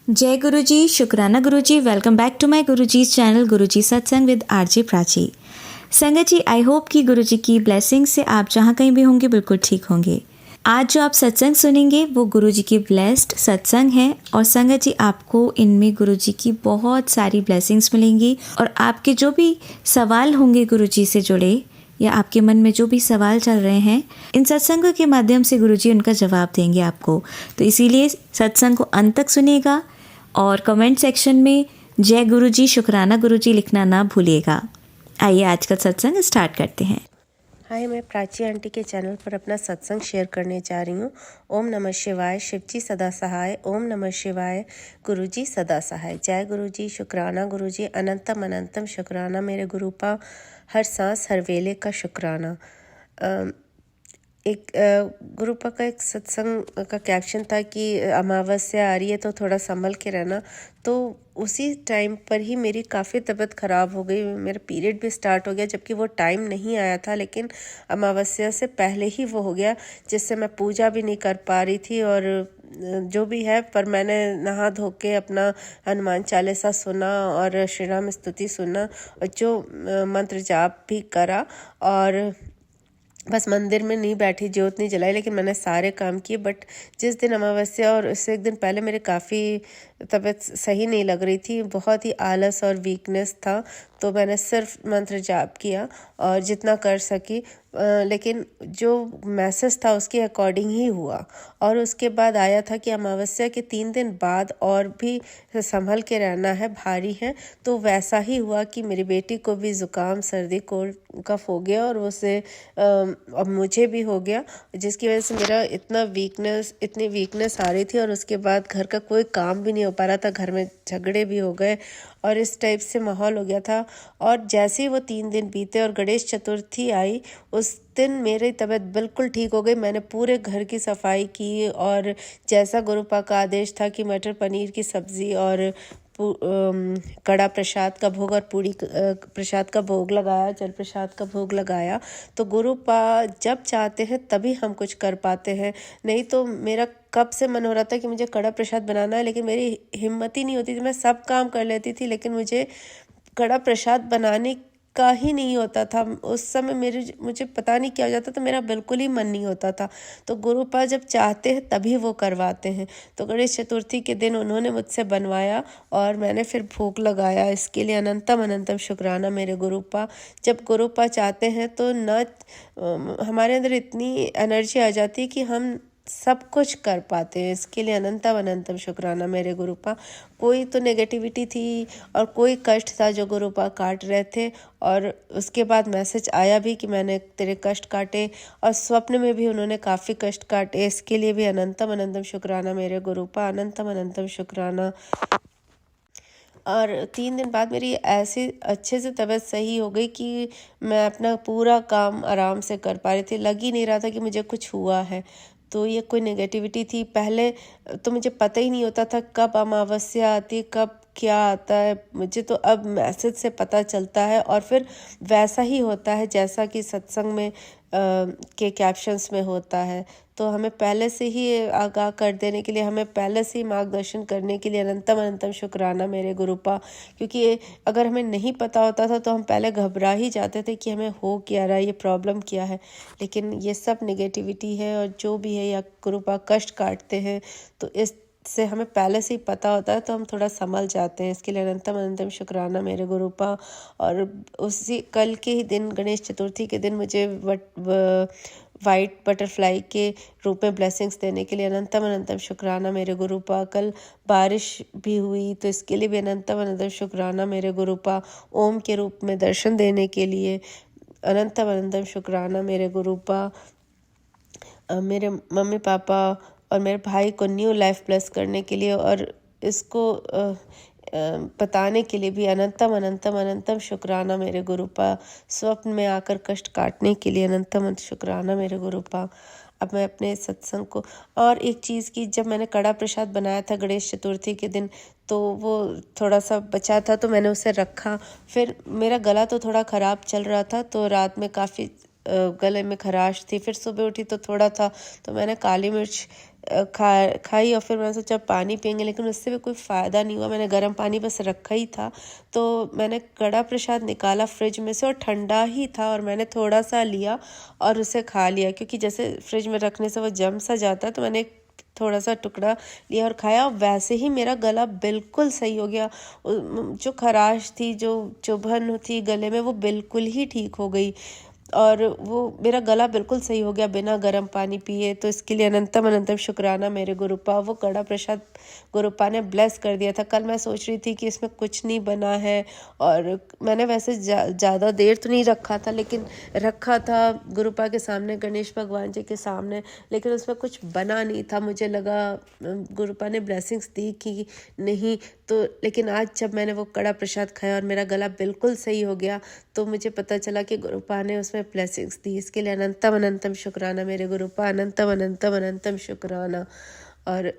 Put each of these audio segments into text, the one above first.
जय गुरु जी, शुक्राना गुरु जी। Welcome back to my Guru ji channel गुरु जी सत्संग विद आरजे प्राची। संगत जी, आई होप कि गुरु जी की ब्लेसिंग से आप जहाँ कहीं भी होंगे बिल्कुल ठीक होंगे। आज जो आप सत्संग सुनेंगे वो गुरु जी की ब्लेस्ड सत्संग है और संगत जी आपको इनमें गुरु जी की बहुत सारी ब्लेसिंग्स मिलेंगी और आपके जो भी सवाल होंगे गुरु जी से जुड़े या आपके मन में जो भी सवाल चल रहे हैं, इन सत्संगों के माध्यम से गुरुजी उनका जवाब देंगे आपको। तो इसीलिए सत्संग को अंत तक सुनिएगा और कमेंट सेक्शन में जय गुरुजी, शुक्राना गुरुजी लिखना ना भूलिएगा। आइए आज का सत्संग स्टार्ट करते हैं। हाय, मैं प्राची आंटी के चैनल पर अपना सत्संग शेयर करने जा रही हूँ। ओम नमः शिवाय, शिवजी सदा सहाय। ओम नमः शिवाय, गुरुजी सदा सहाय। जय गुरुजी, शुक्राना गुरुजी, अनंतम अनंतम शुक्राना मेरे गुरुपा, हर सांस हर वेले का शुक्राना। एक गुरुपा का एक सत्संग का कैप्शन था कि अमावस्या आ रही है तो थोड़ा संभल के रहना। तो उसी टाइम पर ही मेरी काफ़ी तबीयत ख़राब हो गई, मेरा पीरियड भी स्टार्ट हो गया, जबकि वो टाइम नहीं आया था, लेकिन अमावस्या से पहले ही वो हो गया, जिससे मैं पूजा भी नहीं कर पा रही थी और जो भी है। पर मैंने नहा धो के अपना हनुमान चालीसा सुना और श्री राम स्तुति सुना और जो मंत्र जाप भी करा और बस मंदिर में नहीं बैठी, ज्योत नहीं जलाई, लेकिन मैंने सारे काम किए। बट जिस दिन अमावस्या और उससे एक दिन पहले मेरे काफ़ी तबीयत सही नहीं लग रही थी, बहुत ही आलस और वीकनेस था। तो मैंने सिर्फ मंत्र जाप किया और जितना कर सकी, लेकिन जो मैसेज था उसके अकॉर्डिंग ही हुआ। और उसके बाद आया था कि अमावस्या के 3 दिन बाद और भी संभल के रहना है, भारी है। तो वैसा ही हुआ कि मेरी बेटी को भी ज़ुकाम, सर्दी, कोल्ड कफ हो गया और उससे अब मुझे भी हो गया, जिसकी वजह से मेरा इतनी वीकनेस आ रही थी। और उसके बाद घर का कोई काम भी नहीं हो पा रहा था, घर में झगड़े भी हो गए और इस टाइप से माहौल हो गया था। और जैसे ही वो 3 दिन बीते और गणेश चतुर्थी आई, उस दिन मेरी तबीयत बिल्कुल ठीक हो गई। मैंने पूरे घर की सफाई की और जैसा गुरुपा का आदेश था कि मटर पनीर की सब्ज़ी और कड़ा प्रसाद का भोग और पूड़ी प्रसाद का भोग लगाया, जल प्रसाद का भोग लगाया। तो गुरुपा जब चाहते हैं तभी हम कुछ कर पाते हैं, नहीं तो मेरा कब से मन हो रहा था कि मुझे कड़ा प्रसाद बनाना है, लेकिन मेरी हिम्मत ही नहीं होती थी। मैं सब काम कर लेती थी, लेकिन मुझे कड़ा प्रसाद बनाने का ही नहीं होता था। उस समय मुझे पता नहीं क्या हो जाता था, मेरा बिल्कुल ही मन नहीं होता था। तो गुरुपा जब चाहते हैं तभी वो करवाते हैं। तो गणेश चतुर्थी के दिन उन्होंने मुझसे बनवाया और मैंने फिर भोग लगाया। इसके लिए अनंतम अनंतम शुक्राना मेरे गुरुपा। जब गुरुपा चाहते हैं तो हमारे अंदर इतनी एनर्जी आ जाती है कि हम सब कुछ कर पाते हैं। इसके लिए अनंतम अनंतम शुक्राना मेरे गुरुपा। कोई तो नेगेटिविटी थी और कोई कष्ट था जो गुरुपा काट रहे थे, और उसके बाद मैसेज आया भी कि मैंने तेरे कष्ट काटे, और स्वप्न में भी उन्होंने काफ़ी कष्ट काटे। इसके लिए भी अनंतम अनंतम शुक्राना मेरे गुरुपा, अनंतम अनंतम शुक्राना। और 3 दिन बाद मेरी ऐसी अच्छे से तबीयत सही हो गई कि मैं अपना पूरा काम आराम से कर पा रही थी। लग ही नहीं रहा था कि मुझे कुछ हुआ है। तो ये कोई नेगेटिविटी थी। पहले तो मुझे पता ही नहीं होता था कब अमावस्या आती, कब क्या आता है। मुझे तो अब मैसेज से पता चलता है और फिर वैसा ही होता है जैसा कि सत्संग में के कैप्शंस में होता है। तो हमें पहले से ही आगाह कर देने के लिए, हमें पहले से ही मार्गदर्शन करने के लिए अनंतम अनंतम शुक्राना मेरे गुरुपा। क्योंकि अगर हमें नहीं पता होता था तो हम पहले घबरा ही जाते थे कि हमें हो क्या रहा है, ये प्रॉब्लम क्या है। लेकिन ये सब नेगेटिविटी है और जो भी है, या गुरुपा कष्ट काटते हैं, तो इससे हमें पहले से ही पता होता है तो हम थोड़ा संभल जाते हैं। इसके लिए अनंतम अनंतम शुक्राना मेरे गुरुपा। और उसी कल के ही दिन, गणेश चतुर्थी के दिन, मुझे वाइट बटरफ्लाई के रूप में ब्लेसिंग्स देने के लिए अनंतम अनंतम शुक्राना मेरे गुरुपा। कल बारिश भी हुई तो इसके लिए भी अनंतम अनंतम शुक्राना मेरे गुरुपा। ओम के रूप में दर्शन देने के लिए अनंतम अनंतम शुक्राना मेरे गुरुपा। मेरे मम्मी पापा और मेरे भाई को न्यू लाइफ प्लस करने के लिए और इसको बताने के लिए भी अनंतम अनंतम अनंतम शुक्राना मेरे गुरुपा। स्वप्न में आकर कष्ट काटने के लिए अनंतम अनंत शुक्राना मेरे गुरुपा। अब मैं अपने सत्संग को और एक चीज़ की, जब मैंने कड़ा प्रसाद बनाया था गणेश चतुर्थी के दिन, तो वो थोड़ा सा बचा था तो मैंने उसे रखा। फिर मेरा गला तो थोड़ा ख़राब चल रहा था, तो रात में काफ़ी गले में खराश थी। फिर सुबह उठी तो थोड़ा था, तो मैंने काली मिर्च खाई और फिर मैंने सोचा पानी पियेंगे, लेकिन उससे भी कोई फ़ायदा नहीं हुआ। मैंने गर्म पानी बस रखा ही था, तो मैंने कड़ा प्रसाद निकाला फ्रिज में से और ठंडा ही था, और मैंने थोड़ा सा लिया और उसे खा लिया, क्योंकि जैसे फ्रिज में रखने से वो जम सा जाता है, तो मैंने थोड़ा सा टुकड़ा लिया और खाया, और वैसे ही मेरा गला बिल्कुल सही हो गया। जो खराश थी, जो चुभन थी गले में, वो बिल्कुल ही ठीक हो गई, और वो मेरा गला बिल्कुल सही हो गया बिना गर्म पानी पिए। तो इसके लिए अनंतम अनंतम शुक्राना मेरे गुरुपा। वो कड़ा प्रसाद गुरुपा ने ब्लेस कर दिया था। कल मैं सोच रही थी कि इसमें कुछ नहीं बना है, और मैंने वैसे ज़्यादा देर तो नहीं रखा था, लेकिन रखा था गुरुपा के सामने, गणेश भगवान जी के सामने, लेकिन उसमें कुछ बना नहीं था। मुझे लगा गुरुपा ने ब्लेसिंग्स दी कि नहीं, तो लेकिन आज जब मैंने वो कड़ा प्रसाद खाया और मेरा गला बिल्कुल सही हो गया, तो मुझे पता चला कि गुरुपा ने उसमें ब्लेसिंग्स दी। इसके लिए अनंतम अनंतम शुक्राना मेरे गुरुपा, अनंतम अनंतम अनंतम शुक्राना। और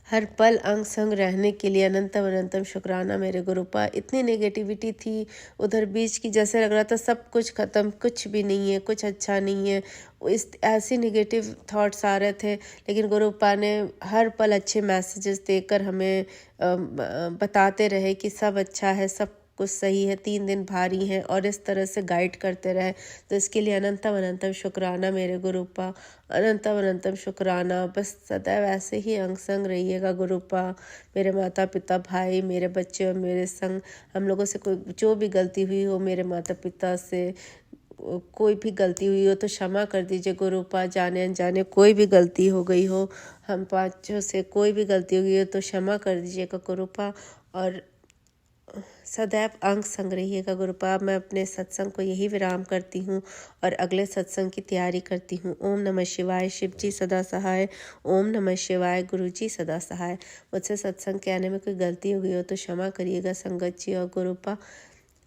हर पल अंग संग रहने के लिए अनंतम अनंतम शुक्राना मेरे गुरुपा। इतनी नेगेटिविटी थी उधर बीच की, जैसे लग रहा था सब कुछ ख़त्म, कुछ भी नहीं है, कुछ अच्छा नहीं है, इस ऐसी नेगेटिव थॉट्स आ रहे थे। लेकिन गुरुपा ने हर पल अच्छे मैसेजेस देकर हमें बताते रहे कि सब अच्छा है, सब कुछ सही है, 3 दिन भारी हैं, और इस तरह से गाइड करते रहे। तो इसके लिए अनंतम अनंतम शुक्राना मेरे गुरुपा, अनंतम अनंतम शुक्राना। बस सदैव ऐसे ही अंग संग रहिएगा गुरुपा। मेरे माता पिता, भाई, मेरे बच्चे और मेरे संग, हम लोगों से कोई जो भी गलती हुई हो, मेरे माता पिता से कोई भी गलती हुई हो तो क्षमा कर दीजिए गुरुपा। जाने अनजाने कोई भी गलती हो गई हो, हम पाँचों से कोई भी गलती हो गई हो तो क्षमा कर दीजिएगा गुरुपा, और सदैव अंग संग रहिएगा गुरुपा। मैं अपने सत्संग को यही विराम करती हूँ और अगले सत्संग की तैयारी करती हूँ। ओम नमः शिवाय, शिव जी सदा सहाय। ओम नमः शिवाय, गुरु जी सदा सहाय। मुझसे सत्संग के आने में कोई गलती हो गई हो तो क्षमा करिएगा संगत जी और गुरुपा।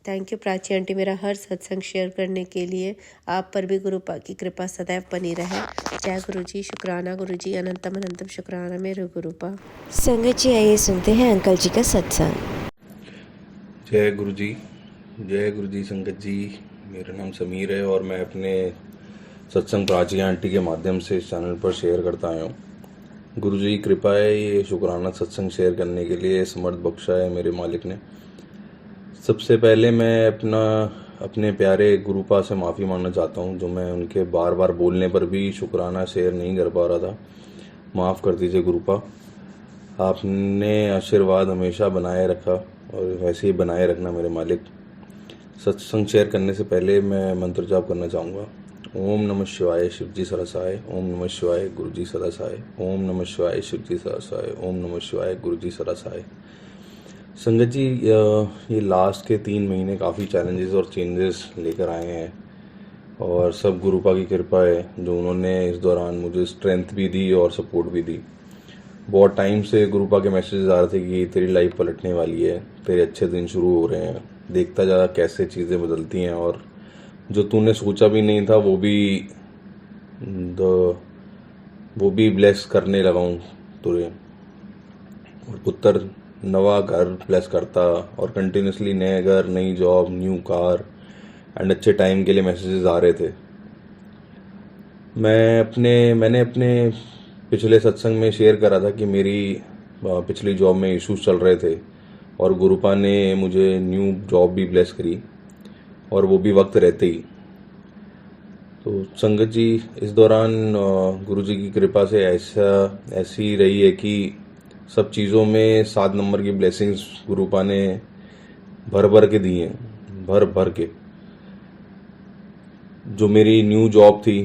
थैंक यू प्राची आंटी, मेरा हर सत्संग शेयर करने के लिए। आप पर भी गुरुपा की कृपा सदैव बनी रहे। जय गुरु जी, शुक्राना गुरु जी, अनंतम अनंतम शुक्राना मेरे गुरुपा। संगत जी, आइए सुनते हैं अंकल जी का सत्संग। जय गुरु जी, जय गुरु जी। संगत जी, मेरा नाम समीर है और मैं अपने सत्संग प्राची आंटी के माध्यम से इस चैनल पर शेयर करता आया हूँ। गुरु जी की कृपा है, ये शुक्राना सत्संग शेयर करने के लिए समर्थ बख्शा है मेरे मालिक ने। सबसे पहले मैं अपने प्यारे गुरुपा से माफ़ी मांगना चाहता हूँ, जो मैं उनके बार बार बोलने पर भी शुक्राना शेयर नहीं कर पा रहा था। माफ़ कर दीजिए गुरुपा। आपने आशीर्वाद हमेशा बनाए रखा और वैसे ही बनाए रखना मेरे मालिक। सत्संग शेयर करने से पहले मैं मंत्र जाप करना चाहूँगा। ओम नमः शिवाय, शिव जी सदा सहाय। ओम नमः शिवाय, गुरु जी सदा सहाय। ओम नमः शिवाय, शिव जी सदा सहाय। ओम नमः शिवाय, गुरु जी सदा सहाय। संगत जी, ये लास्ट के 3 महीने काफ़ी चैलेंजेस और चेंजेस लेकर आए हैं, और सब गुरुपा की कृपा है, जो उन्होंने इस दौरान मुझे स्ट्रेंथ भी दी और सपोर्ट भी दी। बहुत टाइम से गुरुपा के मैसेजेस आ रहे थे कि तेरी लाइफ पलटने वाली है, तेरे अच्छे दिन शुरू हो रहे हैं, देखता जा कैसे चीज़ें बदलती हैं, और जो तूने सोचा भी नहीं था वो भी ब्लेस करने लगा हूँ तुझे। और पुत्र नवा घर ब्लेस करता, और कंटिन्यूसली नए घर, नई जॉब, न्यू कार एंड अच्छे टाइम के लिए मैसेजेस आ रहे थे। मैंने अपने पिछले सत्संग में शेयर करा था कि मेरी पिछली जॉब में इश्यूज चल रहे थे, और गुरुपा ने मुझे न्यू जॉब भी ब्लेस करी, और वो भी वक्त रहते ही। तो संगत जी, इस दौरान गुरु जी की कृपा से ऐसी रही है कि सब चीज़ों में 7 नंबर की ब्लेसिंग्स गुरुपा ने भर भर के दी हैं, भर भर के। जो मेरी न्यू जॉब थी,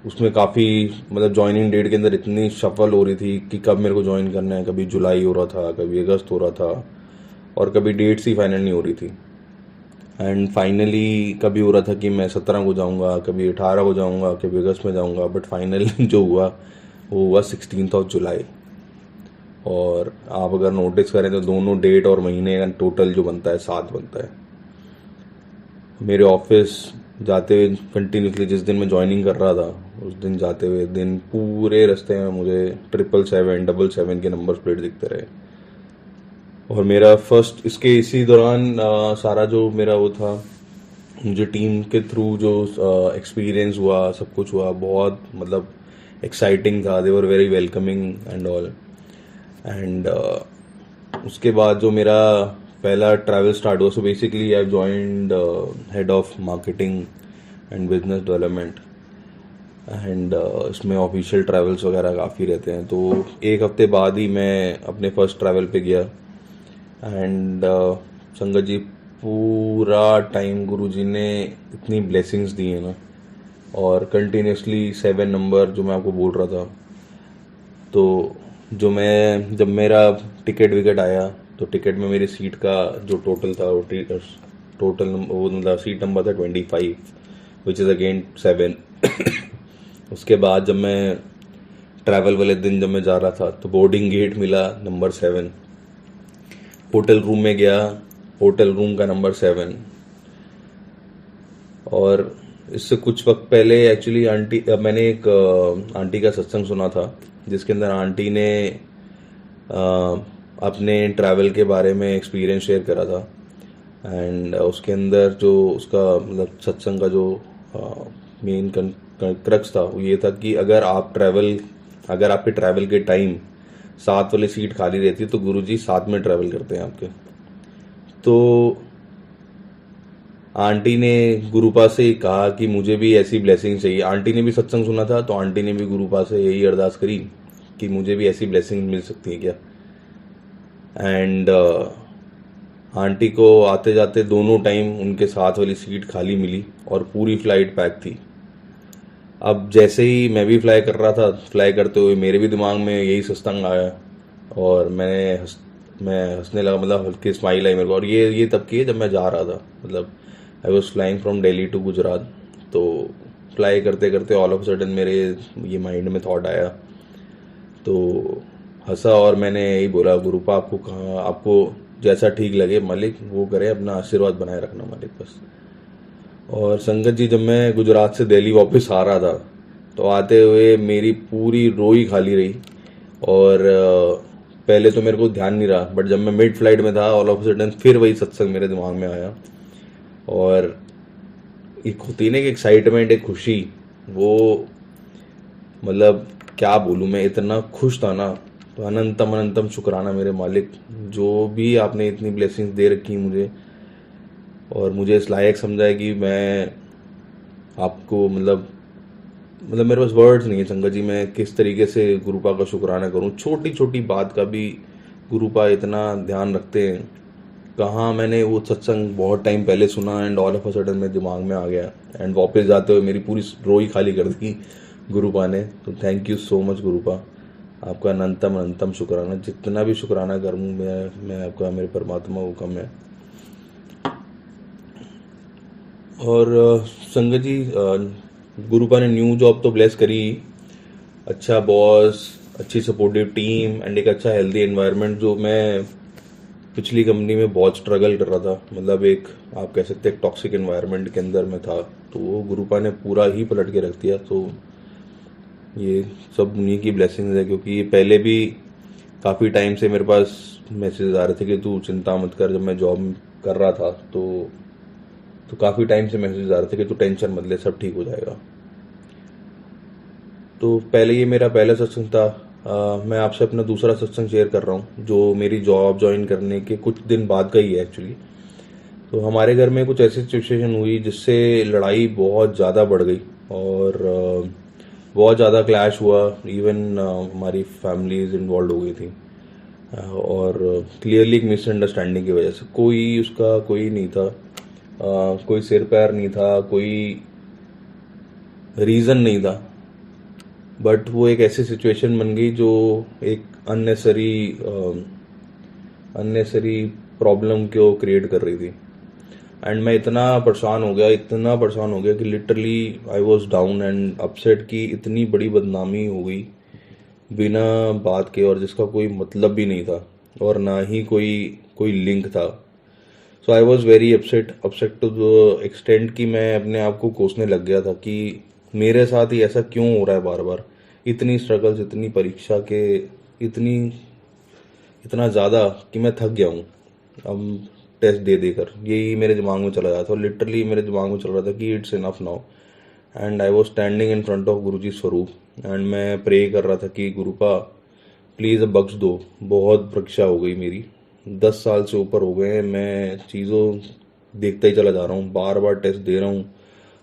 उसमें काफ़ी मतलब ज्वाइनिंग डेट के अंदर इतनी शफल हो रही थी कि कब मेरे को ज्वाइन करना है। कभी जुलाई हो रहा था, कभी अगस्त हो रहा था, और कभी डेट्स ही फाइनल नहीं हो रही थी। एंड फाइनली कभी हो रहा था कि मैं 17 को जाऊंगा, कभी 18 को जाऊंगा, कभी अगस्त में जाऊंगा, बट फाइनली जो हुआ वो हुआ 16 जुलाई। और आप अगर नोटिस करें तो दोनों डेट और महीने का टोटल जो बनता है 7 बनता है। मेरे ऑफिस जाते हुए कंटिन्यूसली जिस दिन मैं ज्वाइनिंग कर रहा था, उस दिन जाते हुए दिन पूरे रास्ते में मुझे 777, 777 के नंबर प्लेट दिखते रहे। और मेरा फर्स्ट इसी दौरान सारा जो मेरा वो था, मुझे टीम के थ्रू जो एक्सपीरियंस हुआ, सब कुछ हुआ, बहुत मतलब एक्साइटिंग था, they were very welcoming and all. And उसके बाद जो मेरा पहला ट्रैवल स्टार्ट हुआ, so basically I joined head of marketing and business development. And इसमें ऑफिशियल ट्रैवल्स वगैरह काफ़ी रहते हैं, तो एक हफ्ते बाद ही मैं अपने फर्स्ट ट्रैवल पे गया। एंड संगत जी, पूरा टाइम गुरुजी ने इतनी ब्लेसिंग्स दी है ना, और कंटिन्यूसली 7 नंबर जो मैं आपको बोल रहा था, तो जब मेरा टिकट विकेट आया, तो टिकट में मेरी सीट का जो टोटल था, वो टोटल वो मतलब सीट नंबर था 25, विच इज़ अगेन 7। उसके बाद जब मैं ट्रैवल वाले दिन जब मैं जा रहा था, तो बोर्डिंग गेट मिला नंबर 7। होटल रूम में गया, होटल रूम का नंबर 7। और इससे कुछ वक्त पहले एक्चुअली मैंने एक आंटी का सत्संग सुना था, जिसके अंदर आंटी ने अपने ट्रैवल के बारे में एक्सपीरियंस शेयर करा था। एंड उसके अंदर जो उसका मतलब सत्संग का जो मेन क्रक्स था, वो ये था कि अगर आपके ट्रैवल के टाइम साथ वाली सीट खाली रहती है, तो गुरुजी साथ में ट्रैवल करते हैं आपके। तो आंटी ने गुरुपा से कहा कि मुझे भी ऐसी ब्लेसिंग चाहिए। आंटी ने भी सत्संग सुना था, तो आंटी ने भी गुरुपा से यही अरदास करी कि मुझे भी ऐसी ब्लेसिंग मिल सकती है क्या। एंड आंटी को आते जाते दोनों टाइम उनके साथ वाली सीट खाली मिली, और पूरी फ्लाइट पैक थी। अब जैसे ही मैं भी फ्लाई कर रहा था, फ्लाई करते हुए मेरे भी दिमाग में यही सत्संग आया, और मैं हंसने लगा, मतलब हल्की स्माइल आई मेरे को। और ये तब की है जब मैं जा रहा था, मतलब I was flying from Delhi to Gujarat. तो फ्लाई करते करते ऑल ऑफ सडन मेरे ये माइंड में थॉट आया, तो हंसा, और मैंने यही बोला, गुरुपा आपको कहा, आपको जैसा ठीक लगे मालिक वो करे, अपना आशीर्वाद बनाए रखना मालिक बस। और संगत जी, जब मैं गुजरात से दिल्ली वापस आ रहा था, तो आते हुए मेरी पूरी रोई खाली रही। और पहले तो मेरे को ध्यान नहीं रहा, बट जब मैं मिड फ्लाइट में था, ऑल ऑफ सडन फिर वही सत्संग मेरे दिमाग में आया। और एक होती है ना कि एक्साइटमेंट, एक खुशी, वो मतलब क्या बोलूँ, मैं इतना खुश था ना। तो अनंतम शुक्राना मेरे मालिक, जो भी आपने इतनी ब्लेसिंग्स दे रखी मुझे, और मुझे इस लायक समझा है कि मैं आपको मतलब मेरे पास वर्ड्स नहीं है संगत जी, मैं किस तरीके से गुरुपा का शुक्राना करूं। छोटी छोटी बात का भी गुरुपा इतना ध्यान रखते हैं। कहाँ मैंने वो सत्संग बहुत टाइम पहले सुना, and all of a sudden मेरे दिमाग में आ गया, एंड वापस जाते हुए मेरी पूरी रोई खाली कर दी गुरुपा ने। तो थैंक यू सो मच गुरुपा, आपका अनंतम शुक्राना। जितना भी शुक्राना करूँ मैं आपका, मेरे परमात्मा को कम है। और संगत जी, गुरुपा ने न्यू जॉब तो ब्लेस करी, अच्छा बॉस, अच्छी सपोर्टिव टीम, एंड एक अच्छा हेल्दी एनवायरनमेंट। जो मैं पिछली कंपनी में बहुत स्ट्रगल कर रहा था, मतलब एक आप कह सकते हैं टॉक्सिक एनवायरनमेंट के अंदर में था, तो वो गुरुपा ने पूरा ही पलट के रख दिया। तो ये सब उन्हीं की ब्लेसिंग्स है, क्योंकि ये पहले भी काफ़ी टाइम से मेरे पास मैसेज आ रहे थे कि तू चिंता मत कर। जब मैं जॉब कर रहा था, तो काफ़ी टाइम से मैसेज आ रहे थे कि तू टेंशन मत ले, सब ठीक हो जाएगा। तो पहले ये मेरा पहला सत्संग था। मैं आपसे अपना दूसरा सत्संग शेयर कर रहा हूँ, जो मेरी जॉब ज्वाइन करने के कुछ दिन बाद का ही है एक्चुअली। तो हमारे घर में कुछ ऐसी सिचुएशन हुई जिससे लड़ाई बहुत ज़्यादा बढ़ गई, और बहुत ज़्यादा क्लैश हुआ। इवन हमारी फैमिलीज इन्वॉल्व हो गई थी, और क्लियरली एक मिसअंडरस्टैंडिंग की वजह से। कोई नहीं था, कोई सिर पैर नहीं था, कोई रीज़न नहीं था, बट वो एक ऐसी सिचुएशन बन गई जो एक अननेसरी प्रॉब्लम को क्रिएट कर रही थी। एंड मैं इतना परेशान हो गया कि literally I was down and upset, कि इतनी बड़ी बदनामी हो गई बिना बात के, और जिसका कोई मतलब भी नहीं था, और ना ही कोई लिंक था। So I was very upset to the extent कि मैं अपने आप को कोसने लग गया था कि मेरे साथ ही ऐसा क्यों हो रहा है बार बार। इतनी स्ट्रगल्स, इतनी परीक्षा के इतना ज़्यादा कि मैं थक गया हूँ अब टेस्ट दे देकर। यही मेरे दिमाग में चला जाता था, लिटरली मेरे दिमाग में चल रहा था कि it's enough now. And I was standing in front of Guruji स्वरूप एंड मैं प्रे कर रहा था कि गुरुपा प्लीज़ अब बख्श दो, बहुत परीक्षा हो गई मेरी, 10 साल से ऊपर हो गए हैं, मैं चीज़ों देखता ही चला जा रहा हूँ, बार बार टेस्ट दे रहा हूँ,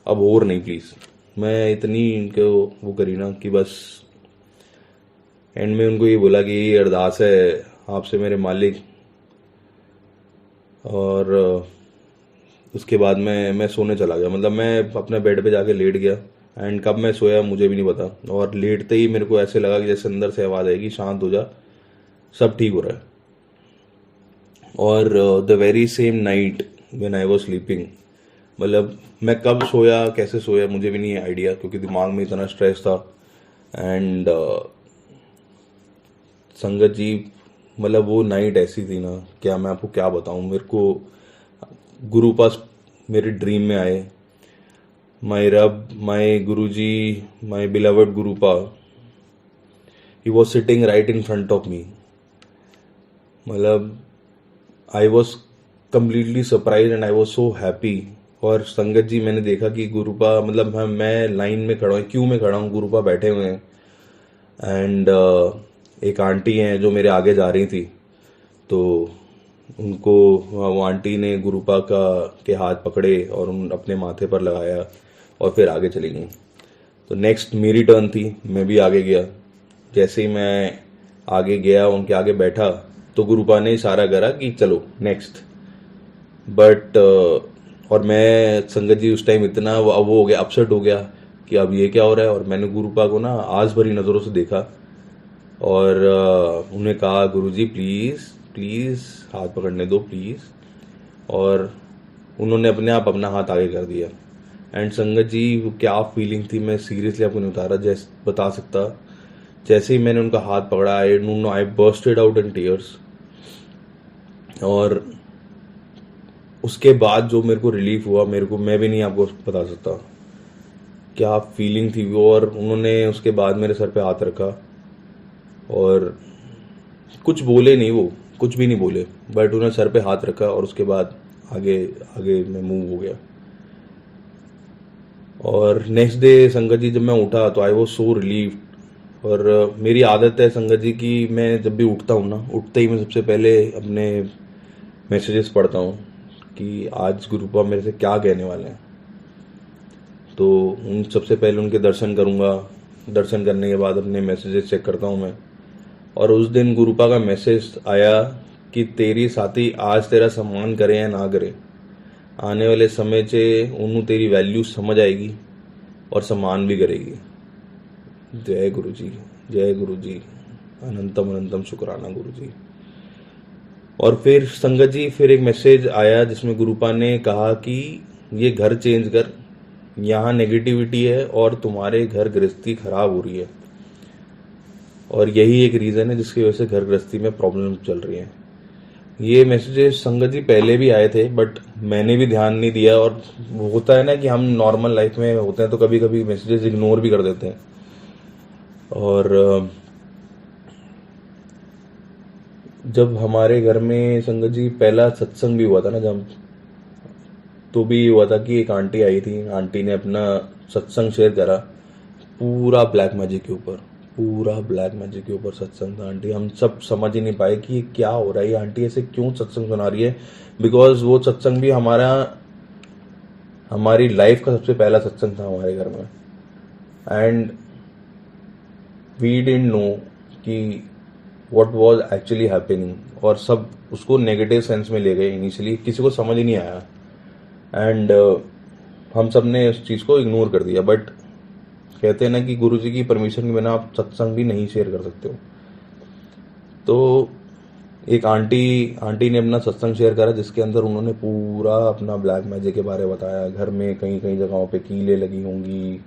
अब और नहीं प्लीज़। मैं इतनी इनको वो करी ना कि बस एंड में उनको ये बोला कि ये अरदास है आपसे मेरे मालिक। और उसके बाद मैं सोने चला गया, मतलब मैं अपने बेड पे जाके लेट गया एंड कब मैं सोया मुझे भी नहीं पता। और लेटते ही मेरे को ऐसे लगा कि जैसे अंदर से आवाज़ आएगी शांत हो जा, सब ठीक हो रहा है। और the very same night when I was sleeping, मतलब मैं कब सोया कैसे सोया मुझे भी नहीं आइडिया, क्योंकि दिमाग में इतना स्ट्रेस था। एंड संगत जी, मतलब वो नाइट ऐसी थी ना, क्या मैं आपको क्या बताऊं। मेरे को गुरु पास मेरे ड्रीम में आए, my Rab, my Guruji, my beloved Gurupa, he was sitting right in front of me. मतलब I was completely surprise and I was so happy. और संगत जी, मैंने देखा कि गुरुपा, मतलब मैं लाइन में खड़ा हूँ, क्यों में खड़ा हूँ, गुरुपा बैठे हुए हैं एंड एक आंटी हैं जो मेरे आगे जा रही थी, तो उनको वो आंटी ने गुरुपा के हाथ पकड़े और उन अपने माथे पर लगाया और फिर आगे चली गई। तो नेक्स्ट मेरी टर्न थी, मैं भी आगे गया। जैसे ही मैं आगे गया उनके आगे बैठा तो गुरुपा ने इशारा करा कि चलो नेक्स्ट। बट और मैं संगत जी उस टाइम इतना वो हो गया, अपसेट हो गया कि अब ये क्या हो रहा है। और मैंने गुरुपा को ना आस भरी नज़रों से देखा और उन्हें कहा गुरुजी प्लीज़ प्लीज़ हाथ पकड़ने दो प्लीज़। और उन्होंने अपने आप अपना हाथ आगे कर दिया। एंड संगत जी, वो क्या फीलिंग थी मैं सीरियसली आपको नहीं बता सकता। जैसे ही मैंने उनका हाथ पकड़ा, आई बर्स्टेड आउट इन टीयर्स। और उसके बाद जो मेरे को रिलीफ हुआ, मैं भी नहीं आपको बता सकता क्या फीलिंग थी वो। और उन्होंने उसके बाद मेरे सर पे हाथ रखा और कुछ बोले नहीं, वो कुछ भी नहीं बोले, बट उन्होंने सर पे हाथ रखा और उसके बाद आगे आगे मैं मूव हो गया। और नेक्स्ट डे संगत जी जब मैं उठा तो आई वॉज सो रिलीव्ड। और मेरी आदत है संगत जी की, मैं जब भी उठता हूँ ना, उठते ही मैं सबसे पहले अपने मैसेजेस पढ़ता हूँ कि आज गुरुपा मेरे से क्या कहने वाले हैं। तो उन सबसे पहले उनके दर्शन करूँगा, दर्शन करने के बाद अपने मैसेजेस चेक करता हूँ मैं। और उस दिन गुरुपा का मैसेज आया कि तेरी साथी आज तेरा सम्मान करे या ना करे, आने वाले समय से उन्होंने तेरी वैल्यू समझ आएगी और सम्मान भी करेगी। जय गुरु जी, जय गुरु जी, अनंतम अनंतम शुक्राना गुरु जी। और फिर संगत जी, फिर एक मैसेज आया जिसमें गुरुपा ने कहा कि ये घर चेंज कर, यहाँ नेगेटिविटी है और तुम्हारे घर गृहस्थी खराब हो रही है। और यही एक रीज़न है जिसकी वजह से घर गृहस्थी में प्रॉब्लम चल रही है। ये मैसेजेस संगत जी पहले भी आए थे, बट मैंने भी ध्यान नहीं दिया। और होता है ना कि हम नॉर्मल लाइफ में होते हैं तो कभी कभी मैसेजेस इग्नोर भी कर देते हैं। और जब हमारे घर में संगत जी पहला सत्संग भी हुआ था ना, जब तो भी हुआ था कि एक आंटी आई थी, आंटी ने अपना सत्संग शेयर करा, पूरा ब्लैक मैजिक के ऊपर, पूरा ब्लैक मैजिक के ऊपर सत्संग था। आंटी, हम सब समझ ही नहीं पाए कि ये क्या हो रहा है, ये आंटी ऐसे क्यों सत्संग सुना रही है। बिकॉज वो सत्संग भी हमारी लाइफ का सबसे पहला सत्संग था हमारे घर में। एंड वी डिडंट नो कि व्हाट वाज एक्चुअली हैपनिंग। और सब उसको नेगेटिव सेंस में ले गए इनिशियली, किसी को समझ ही नहीं आया। एंड हम सब ने उस चीज़ को इग्नोर कर दिया। बट कहते हैं ना कि गुरुजी की परमिशन के बिना आप सत्संग भी नहीं शेयर कर सकते हो। तो एक आंटी ने अपना सत्संग शेयर करा जिसके अंदर उन्होंने पूरा अपना ब्लैक मैजिक के बारे में बताया। घर में कई कई जगहों पे कीलें लगी होंगी,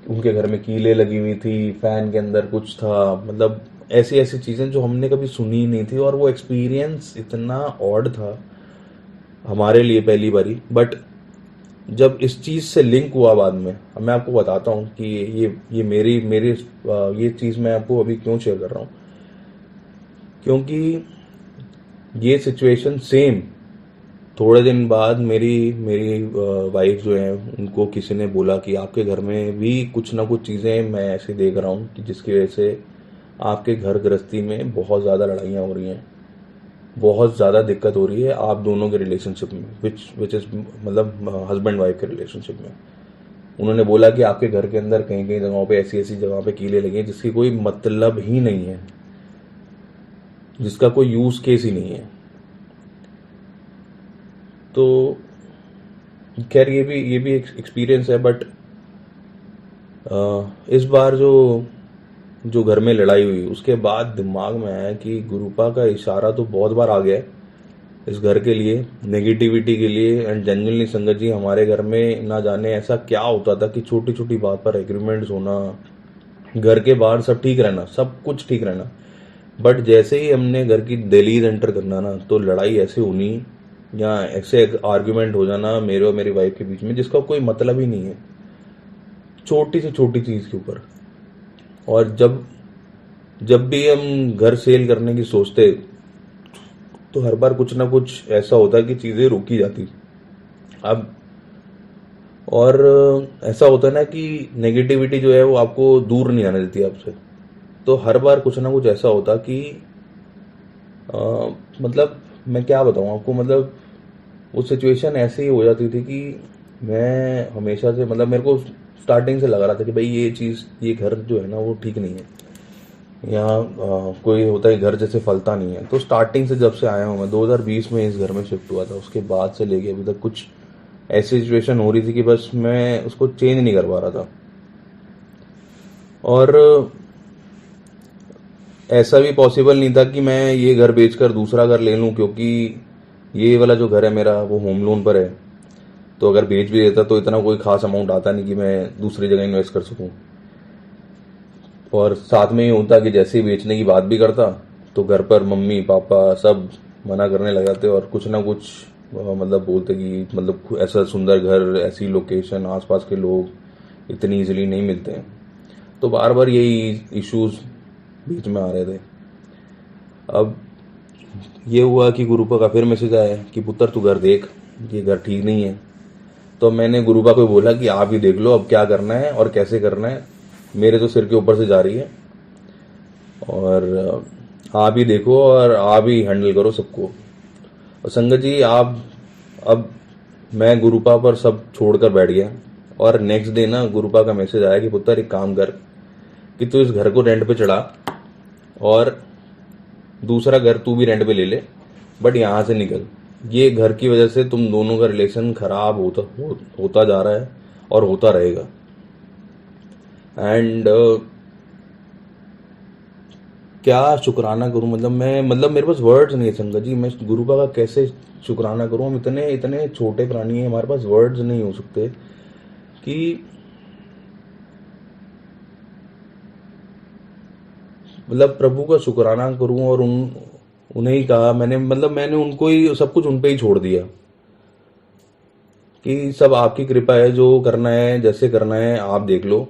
उनके घर में कीलें लगी हुई थी, फैन के अंदर कुछ था, मतलब ऐसी ऐसी चीज़ें जो हमने कभी सुनी नहीं थी। और वो एक्सपीरियंस इतना ऑड था हमारे लिए पहली बारी। बट जब इस चीज़ से लिंक हुआ बाद में, अब मैं आपको बताता हूँ कि ये मेरी ये चीज़ मैं आपको अभी क्यों शेयर कर रहा हूँ, क्योंकि ये सिचुएशन सेम थोड़े दिन बाद मेरी मेरी वाइफ जो है उनको किसी ने बोला कि आपके घर में भी कुछ ना कुछ चीज़ें मैं ऐसे देख रहा हूँ कि जिसकी वजह से आपके घर गृहस्थी में बहुत ज़्यादा लड़ाइयाँ हो रही हैं, बहुत ज़्यादा दिक्कत हो रही है आप दोनों के रिलेशनशिप में, विच इज़ मतलब हस्बैंड वाइफ के रिलेशनशिप में। उन्होंने बोला कि आपके घर के अंदर कहीं कहीं जगहों पे ऐसी ऐसी जगहों पे कीले लगे हैं जिसकी कोई मतलब ही नहीं है, जिसका कोई यूज केस ही नहीं है। तो खैर ये भी एक एक्सपीरियंस है, बट इस बार जो घर में लड़ाई हुई उसके बाद दिमाग में आया कि गुरुपा का इशारा तो बहुत बार आ गया है इस घर के लिए, नेगेटिविटी के लिए। एंड जेन्युइनली संगत जी, हमारे घर में ना जाने ऐसा क्या होता था कि छोटी छोटी बात पर एग्रीमेंट्स होना, घर के बाहर सब ठीक रहना, सब कुछ ठीक रहना, बट जैसे ही हमने घर की दहलीज एंटर करना ना तो लड़ाई ऐसे होनी या ऐसे आर्ग्यूमेंट हो जाना मेरे और मेरी वाइफ के बीच में जिसका कोई मतलब ही नहीं है, छोटी से छोटी चीज के ऊपर। और जब भी हम घर सेल करने की सोचते तो हर बार कुछ ना कुछ ऐसा होता कि चीजें रोकी जाती। अब और ऐसा होता है ना कि नेगेटिविटी जो है वो आपको दूर नहीं आने देती आपसे, तो हर बार कुछ ना कुछ ऐसा होता कि मतलब मैं क्या बताऊं आपको, मतलब वो सिचुएशन ऐसे ही हो जाती थी कि मैं हमेशा से, मतलब मेरे को स्टार्टिंग से लग रहा था कि भाई ये चीज़, ये घर जो है ना वो ठीक नहीं है, यहाँ कोई होता है घर जैसे फलता नहीं है। तो स्टार्टिंग से जब से आया हूँ मैं 2020 में इस घर में शिफ्ट हुआ था, उसके बाद से लेके अभी तक कुछ ऐसी सिचुएशन हो रही थी कि बस मैं उसको चेंज नहीं कर पा रहा था। और ऐसा भी पॉसिबल नहीं था कि मैं ये घर बेचकर दूसरा घर ले लूं, क्योंकि ये वाला जो घर है मेरा वो होम लोन पर है। तो अगर बेच भी देता तो इतना कोई खास अमाउंट आता नहीं कि मैं दूसरी जगह इन्वेस्ट कर सकूं। और साथ में ये होता कि जैसे ही बेचने की बात भी करता तो घर पर मम्मी पापा सब मना करने लग जाते और कुछ ना कुछ मतलब बोलते कि मतलब ऐसा सुंदर घर, ऐसी लोकेशन, आसपास के लोग इतनी इजीली नहीं मिलते हैं। तो बार बार यही इश्यूज बीच में आ रहे थे। अब ये हुआ कि गुरुपा का फिर मैसेज आया कि पुत्र तू घर देख, ये घर ठीक नहीं है। तो मैंने गुरुपा को बोला कि आप ही देख लो अब क्या करना है और कैसे करना है, मेरे तो सिर के ऊपर से जा रही है, और आप ही देखो और आप ही हैंडल करो सबको। और संगत जी, आप अब मैं गुरुपा पर सब छोड़कर बैठ गया, और नेक्स्ट डे ना गुरुपा का मैसेज आया कि पुत्र एक काम कर कि तू इस घर को रेंट पे चढ़ा और दूसरा घर तू भी रेंट पे ले ले, बट यहाँ से निकल। ये घर की वजह से तुम दोनों का रिलेशन खराब होता जा रहा है और होता रहेगा। एंड क्या शुक्राना करूं, मतलब मेरे पास वर्ड्स नहीं है संगत जी, मैं गुरुपा का कैसे शुक्राना करूं। हम इतने इतने छोटे प्राणी हैं, हमारे पास वर्ड्स नहीं हो सकते कि मतलब प्रभु का शुक्राना करूं। और उन्हें ही कहा मैंने उनको ही सब कुछ उन पे ही छोड़ दिया कि सब आपकी कृपा है, जो करना है जैसे करना है आप देख लो।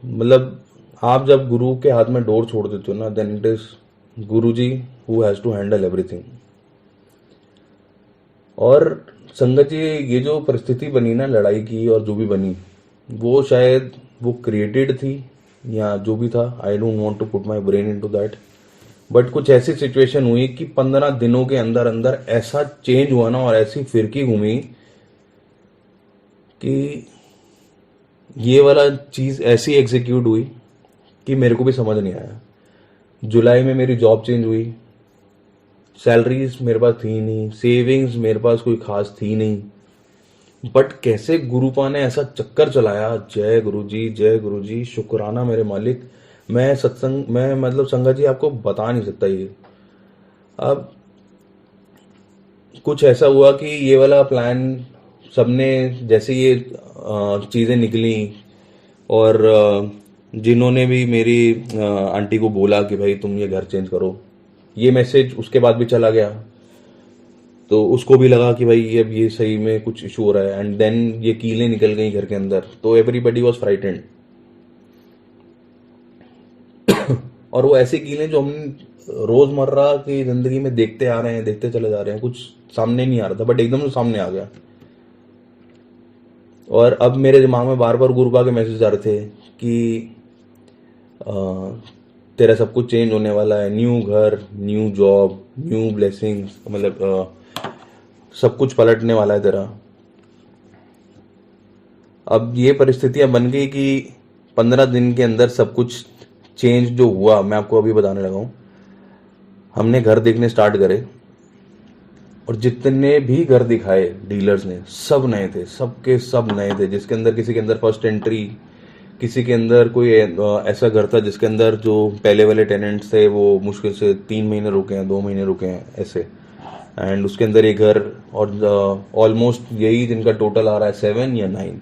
मतलब आप जब गुरु के हाथ में डोर छोड़ देते हो ना, then it is Guru ji who has to handle everything. और संगत जी, ये जो परिस्थिति बनी ना लड़ाई की और जो भी बनी, वो शायद वो क्रिएटेड थी या जो भी था, I don't want to put my brain into that, but कुछ ऐसी सिचुएशन हुई कि 15 दिनों के अंदर अंदर ऐसा चेंज हुआ ना और ऐसी फिरकी घूमी कि ये वाला चीज ऐसी एग्जीक्यूट हुई कि मेरे को भी समझ नहीं आया। जुलाई में मेरी जॉब चेंज हुई, सैलरीज मेरे पास थी नहीं, सेविंग्स मेरे पास कोई खास थी नहीं, बट कैसे गुरुपा ने ऐसा चक्कर चलाया। जय गुरु जी, शुक्राना मेरे मालिक। मैं मतलब संगत जी आपको बता नहीं सकता ये। अब कुछ ऐसा हुआ कि ये वाला प्लान सबने, जैसे ये चीजें निकली और जिन्होंने भी मेरी आंटी को बोला कि भाई तुम ये घर चेंज करो, ये मैसेज उसके बाद भी चला गया, तो उसको भी लगा कि भाई अब ये सही में कुछ इशू हो रहा है। एंड देन ये कीलें निकल गई घर के अंदर, तो एवरीबडी वाज फ्राइटेंड। और वो ऐसे कीलें जो हम रोजमर्रा की जिंदगी में देखते आ रहे हैं, देखते चले जा रहे हैं, कुछ सामने नहीं आ रहा था, बट एकदम से सामने आ गया। और अब मेरे दिमाग में बार बार गुरुबा के मैसेज आ रहे थे कि अ, तेरा सब कुछ चेंज होने वाला है, न्यू घर, न्यू जॉब, न्यू ब्लेसिंग्स, मतलब सब कुछ पलटने वाला है तेरा। अब ये परिस्थितियां बन गई कि 15 दिन के अंदर सब कुछ चेंज जो हुआ, मैं आपको अभी बताने लगा हूँ। हमने घर देखने स्टार्ट करे और जितने भी घर दिखाए डीलर्स ने, सब नए थे, सबके सब नए थे। जिसके अंदर, किसी के अंदर फर्स्ट एंट्री, किसी के अंदर कोई ऐसा घर था जिसके अंदर जो पहले वाले टेनेंट्स थे वो मुश्किल से 3 महीने रुके हैं, 2 महीने रुके हैं ऐसे। एंड उसके अंदर एक घर, और ऑलमोस्ट यही जिनका टोटल आ रहा है 7 या 9,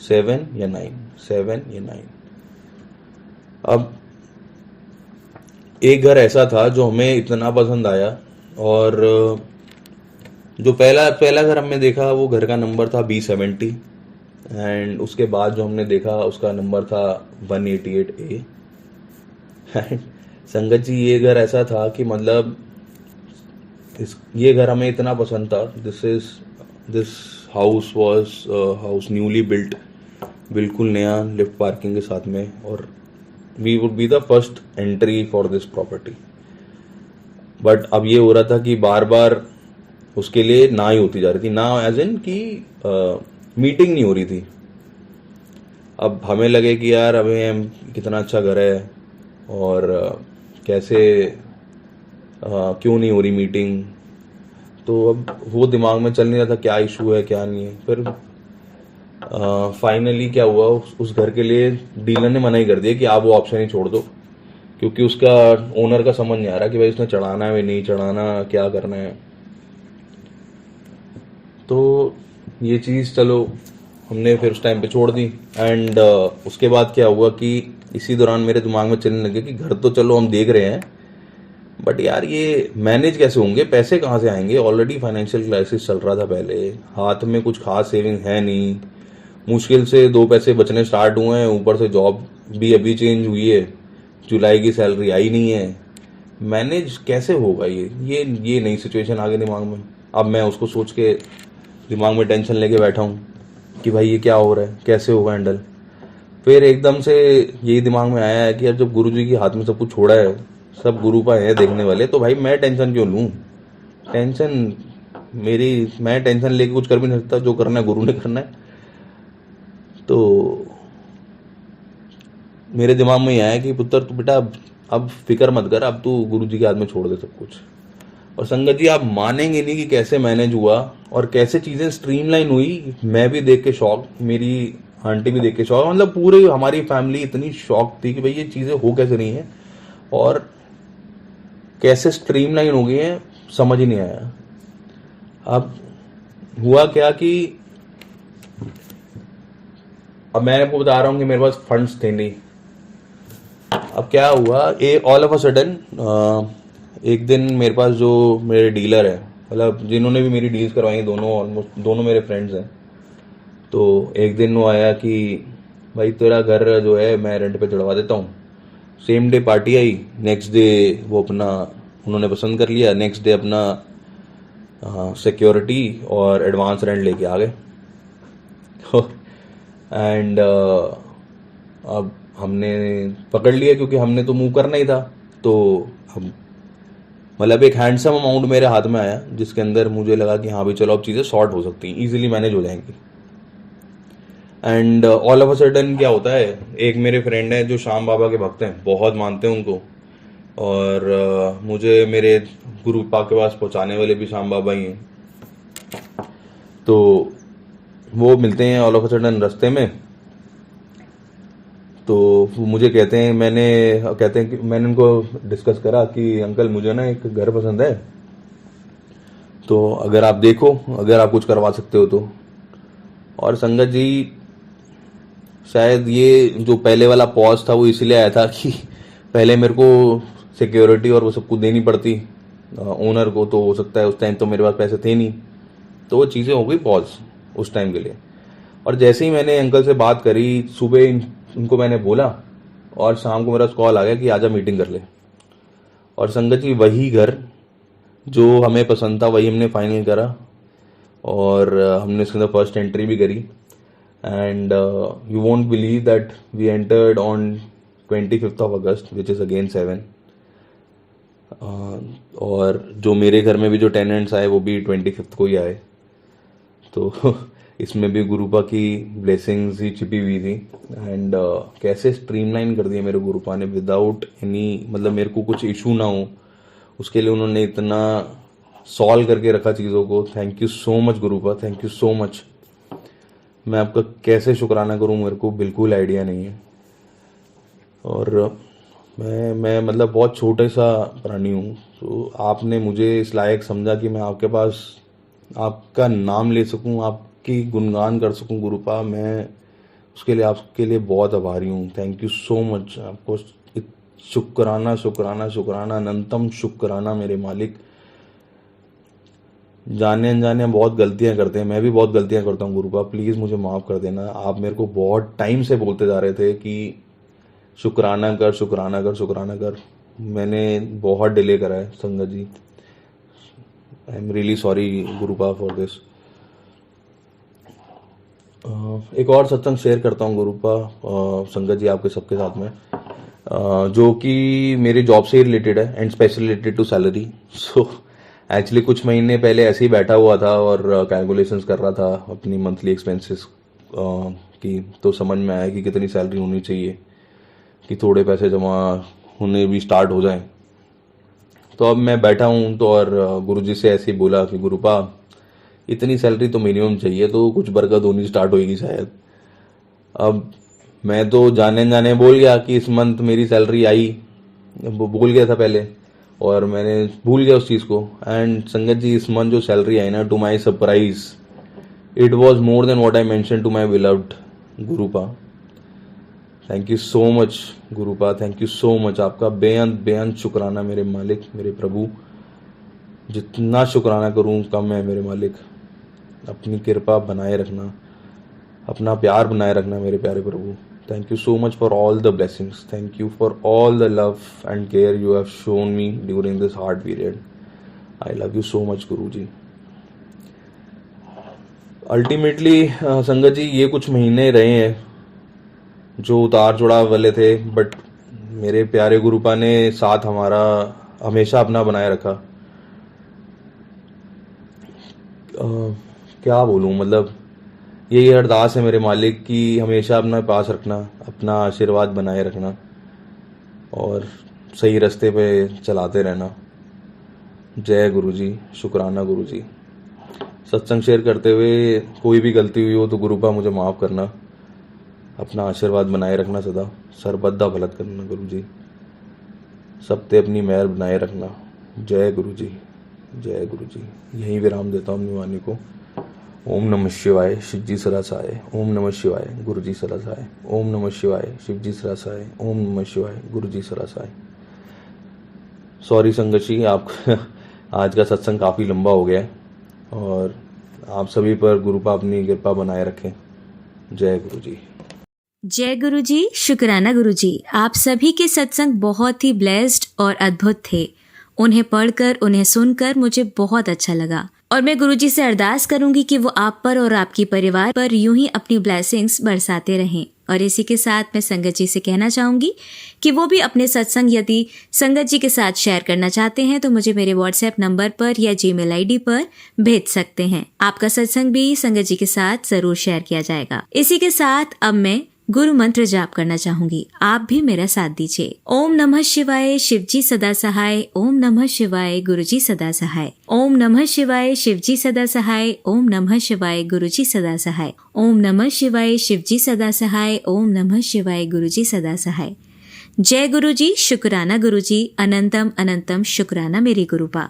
7 या 9, 7 या 9। अब एक घर ऐसा था जो हमें इतना पसंद आया, और जो पहला पहला घर हमने देखा वो घर का नंबर था B70, एंड उसके बाद जो हमने देखा उसका नंबर था 188A। एंड संगत जी, ये घर ऐसा था कि मतलब ये घर हमें इतना पसंद था। This house was house newly built, बिल्कुल नया, लिफ्ट पार्किंग के साथ में, और we would be the first entry for this property. But अब ये हो रहा था कि बार बार उसके लिए ना ही होती जा रही थी, ना एज इन कि मीटिंग नहीं हो रही थी। अब हमें लगे कि यार अभी हम कितना अच्छा घर है, और कैसे क्यों नहीं हो रही मीटिंग। तो अब वो दिमाग में चल नहीं रहा था क्या इशू है क्या नहीं है। फिर फाइनली क्या हुआ, उस घर के लिए डीलर ने मना ही कर दिया कि आप वो ऑप्शन ही छोड़ दो, क्योंकि उसका ओनर का समझ नहीं आ रहा कि भाई उसने चढ़ाना है नहीं चढ़ाना, क्या करना है। तो ये चीज़ चलो हमने फिर उस टाइम पे छोड़ दी। एंड उसके बाद क्या हुआ कि इसी दौरान मेरे दिमाग में चलने लगे कि घर तो चलो हम देख रहे हैं, बट यार ये मैनेज कैसे होंगे, पैसे कहाँ से आएंगे। ऑलरेडी फाइनेंशियल क्राइसिस चल रहा था, पहले हाथ में कुछ खास सेविंग है नहीं, मुश्किल से 2 पैसे बचने स्टार्ट हुए हैं, ऊपर से जॉब भी अभी चेंज हुई है, जुलाई की सैलरी आई नहीं है, मैनेज कैसे होगा ये नई सिचुएशन आ गई दिमाग में। अब मैं उसको सोच के दिमाग में टेंशन लेके बैठा हूँ कि भाई ये क्या हो रहा है, कैसे होगा हैंडल। फिर एकदम से यही दिमाग में आया है कि यार जब गुरु जी के हाथ में सब कुछ छोड़ा है, सब गुरु पा है देखने वाले, तो भाई मैं टेंशन क्यों लूँ। टेंशन मेरी, मैं टेंशन लेके कुछ कर भी नहीं सकता, जो करना है गुरु ने करना है। तो मेरे दिमाग में ये आया कि पुत्र तू बेटा अब फिक्र मत कर, अब तू गुरु जी के हाथ में छोड़ दे सब कुछ। और संगत जी, आप मानेंगे नहीं कि कैसे मैनेज हुआ और कैसे चीज़ें स्ट्रीमलाइन हुई। मैं भी देख के शॉक, मेरी आंटी भी देख के शॉक, मतलब पूरे हमारी फैमिली इतनी शॉक थी कि भाई ये चीज़ें हो कैसे रही हैं और कैसे स्ट्रीमलाइन हो गई हैं, समझ ही नहीं आया। अब हुआ क्या कि अब मैं आपको बता रहा हूँ कि मेरे पास फंड्स थे नहीं। अब क्या हुआ, ऑल ऑफ अ सडन एक दिन मेरे पास जो मेरे डीलर है, मतलब जिन्होंने भी मेरी डील्स करवाई हैं, दोनों मेरे फ्रेंड्स हैं। तो एक दिन वो आया कि भाई तेरा घर जो है मैं रेंट पे चढ़वा देता हूँ। सेम डे पार्टी आई, नेक्स्ट डे वो अपना उन्होंने पसंद कर लिया, नेक्स्ट डे अपना सिक्योरिटी और एडवांस रेंट लेके आ गए। एंड अब हमने पकड़ लिया, क्योंकि हमने तो मूव करना ही था। तो हम मतलब एक हैंडसम अमाउंट मेरे हाथ में आया, जिसके अंदर मुझे लगा कि हाँ भाई चलो अब चीज़ें सॉर्ट हो सकती हैं, इजीली मैनेज हो जाएंगी। And all of a sudden क्या होता है, एक मेरे फ्रेंड है जो श्याम बाबा के भक्त हैं, बहुत मानते हैं उनको, और मुझे मेरे गुरु पाक के पास पहुंचाने वाले भी श्याम बाबा ही हैं। तो वो मिलते हैं ऑल ऑफ अ सडन रास्ते में। तो वो मुझे कहते हैं कि मैंने उनको डिस्कस करा कि अंकल मुझे ना एक घर पसंद है, तो अगर आप देखो, अगर आप कुछ करवा सकते हो तो। और संगत जी, शायद ये जो पहले वाला पॉज था वो इसलिए आया था कि पहले मेरे को सिक्योरिटी और वो सब कुछ देनी पड़ती ओनर को, तो हो सकता है उस टाइम तो मेरे पास पैसे थे नहीं, तो वो चीज़ें हो गई पॉज उस टाइम के लिए। और जैसे ही मैंने अंकल से बात करी, सुबह उनको मैंने बोला और शाम को मेरा कॉल आ गया कि आजा मीटिंग कर ले। और संगत जी वही घर जो हमें पसंद था वही हमने फाइनल करा और हमने इसके अंदर फर्स्ट एंट्री भी करी and you won't believe that we entered on 25th of August which is again 7 और जो मेरे घर में भी जो टेनेंट्स आए वो भी 25th को ही आए तो इसमें भी गुरुपा की ब्लेसिंग्स ही छिपी हुई थी एंड कैसे स्ट्रीमलाइन कर दिया मेरे गुरुपा ने विदाउट एनी मतलब मेरे को कुछ इशू ना हो उसके लिए उन्होंने इतना सॉल्व करके रखा चीज़ों को। Thank you so much Gurupa, thank you so much. मैं आपका कैसे शुक्राना करूं मेरे को बिल्कुल आइडिया नहीं है। और मैं मतलब बहुत छोटे सा प्राणी हूँ तो आपने मुझे इस लायक समझा कि मैं आपके पास आपका नाम ले सकूं, आपकी गुणगान कर सकूं गुरुपा। मैं उसके लिए आपके लिए बहुत आभारी हूँ। Thank you so much. आपको शुक्राना शुक्राना शुक्राना अनंतम शुक्राना मेरे मालिक। जाने अनजाने हम बहुत गलतियां करते हैं, मैं भी बहुत गलतियां करता हूँ गुरुपा, प्लीज़ मुझे माफ़ कर देना। आप मेरे को बहुत टाइम से बोलते जा रहे थे कि शुक्राना कर शुक्राना कर शुक्राना कर। मैंने बहुत डिले करा है संगत जी। I am really sorry Gurupa for this. एक और सत्संग शेयर करता हूँ गुरुपा संगत जी आपके सबके साथ में जो कि मेरे जॉब से ही रिलेटेड है and specially related to salary. So actually कुछ महीने पहले ऐसे ही बैठा हुआ था और कैलकुलेशंस कर रहा था अपनी मंथली एक्सपेंसेस की, तो समझ में आया कि कितनी सैलरी होनी चाहिए कि थोड़े पैसे जमा होने भी स्टार्ट हो जाएं। तो अब मैं बैठा हूँ तो और गुरुजी से ऐसे ही बोला कि गुरुपा इतनी सैलरी तो मिनिमम चाहिए, तो कुछ बरकत होनी स्टार्ट होगी शायद। अब मैं तो जाने जाने बोल गया कि इस मंथ मेरी सैलरी आई, वो बोल गया था पहले और मैंने भूल गया उस चीज़ को। एंड संगत जी इस मंथ जो सैलरी आई ना, to my surprise it was more than what I mention to my beloved Gurupa. Thank you so much Gurupa, thank you so much. आपका बेअंत बेअंत शुक्राना मेरे मालिक, मेरे प्रभु। जितना शुक्राना करूं कम है मेरे मालिक। अपनी कृपा बनाए रखना, अपना प्यार बनाए रखना मेरे प्यारे प्रभु। Thank you so much for all the blessings, thank you for all the love and care you have shown me during this hard period. I love you so much Guru ji. Ultimately संगत जी ये कुछ महीने रहे हैं जो उतार चढ़ाव वाले थे, बट मेरे प्यारे गुरुपा ने साथ हमारा हमेशा अपना बनाए रखा। क्या बोलूँ, मतलब यही अरदास है मेरे मालिक की हमेशा अपना पास रखना, अपना आशीर्वाद बनाए रखना और सही रास्ते पे चलाते रहना। जय गुरु जी, शुक्राना गुरु जी। सत्संग शेयर करते हुए कोई भी गलती हुई हो तो गुरुपा मुझे माफ़ करना। अपना आशीर्वाद बनाए रखना सदा, सरबद्दा भलत करना गुरु जी। सब ते अपनी मेहर बनाए रखना। जय गुरु जी, जय गुरु जी। यहीं विराम देता हूँ अपनी वाणी को। ओम नमः शिवाय, शिव जी सदा सहाय। ओम नमः शिवाय, गुरु जी सदा सहाय। ओम नमः शिवाय, शिव जी सदा सहाय। ओम नमः शिवाय, गुरु जी सदा सहाय। सॉरी संगत जी, आप आज का सत्संग काफ़ी लंबा हो गया है और आप सभी पर गुरुपा अपनी कृपा बनाए रखें। जय गुरु जी। जय गुरु जी, शुक्राना गुरु जी। आप सभी के सत्संग बहुत ही ब्लेस्ड और अद्भुत थे। उन्हें पढ़कर, उन्हें सुनकर मुझे बहुत अच्छा लगा और मैं गुरु जी से अरदास करूंगी कि वो आप पर और आपकी परिवार पर यूं ही अपनी ब्लेसिंग्स बरसाते रहें। और इसी के साथ मैं संगत जी से कहना चाहूंगी कि वो भी अपने सत्संग यदि संगत जी के साथ शेयर करना चाहते हैं तो मुझे मेरे व्हाट्सएप नंबर पर या जीमेल आईडी पर भेज सकते हैं। आपका सत्संग भी संगत जी के साथ जरूर शेयर किया जाएगा। इसी के साथ अब मैं गुरु मंत्र जाप करना चाहूंगी, आप भी मेरा साथ दीजिए। ओम नमः शिवाय, शिव जी सदा सहाय। ओम नमः शिवाय, गुरु जी सदा सहाय। ओम नमः शिवाय, शिव जी सदा सहाय। ओम नमः शिवाय, गुरु जी सदा सहाय। ओम नमः शिवाय, शिव जी सदा सहाय। ओम नमः शिवाय, गुरु जी सदा सहाय। जय गुरु जी, शुक्राना गुरु जी। अनंतम अनंतम शुक्राना मेरी गुरुपा।